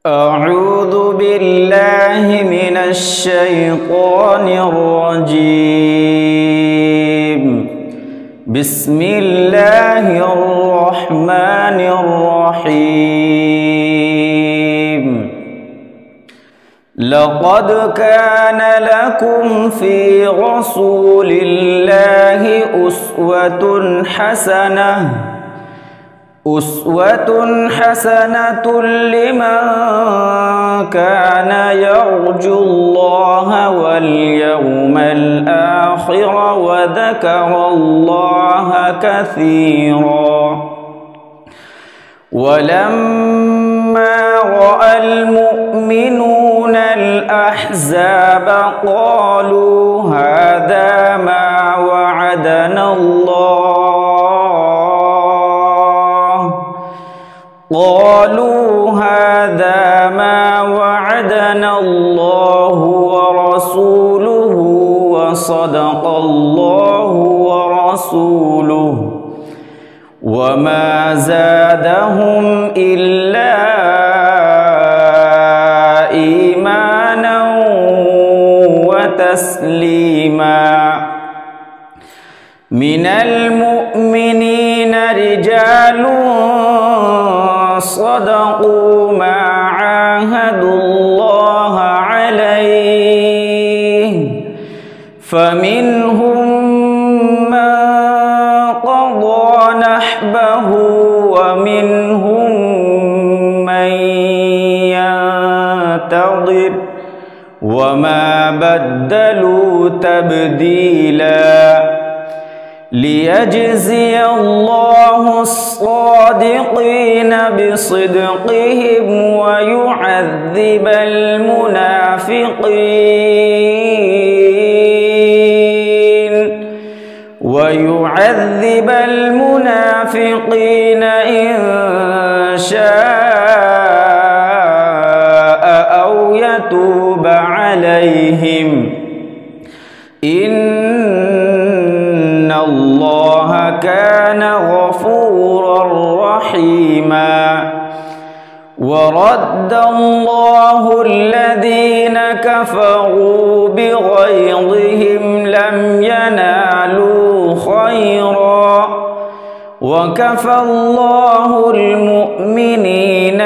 أعوذ بالله من الشيطان الرجيم. بسم الله الرحمن الرحيم. لقد كان لكم في رسول الله أسوة حسنة لمن كان يرجو الله واليوم الآخر وذكر الله كثيرا. ولما رأى المؤمنون الأحزاب قالوا هذا ما وعدنا الله ورسوله وصدق الله ورسوله وما زادهم إلا إيمانا وتسليما. من المؤمنين رجال صدقوا ما عاهدوا الله عليه فمنهم من قضى نحبه ومنهم من ينتظر وما بدلوا تبديلا. ليجزي الله الصادقين بصدقهم ويعذب المنافقين إن شاء أو يتوب عليهم. إن الله كان غفورا رحيما. ورد الله الذين كفروا بغيظهم لم ينالوا خيرا وكفى الله المؤمنين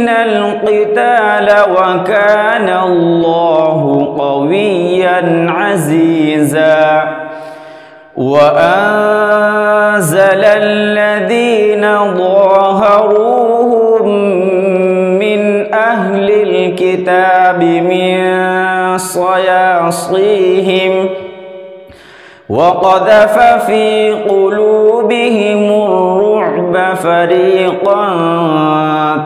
القتال وكان الله قويا عزيزا. وأنزل الذين ظاهروهم من أهل الكتاب من صياصيهم وقذف في قلوبهم الرعب فريقا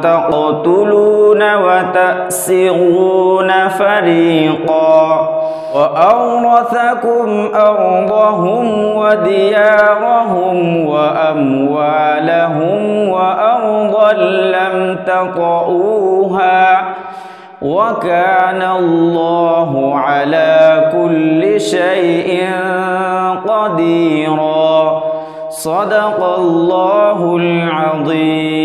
تقتلون وتأسرون فريقا. وأورثكم أرضهم وديارهم وأموالهم وأرضا لم تطئوها وكان الله على كل شيء قديرا. صدق الله العظيم.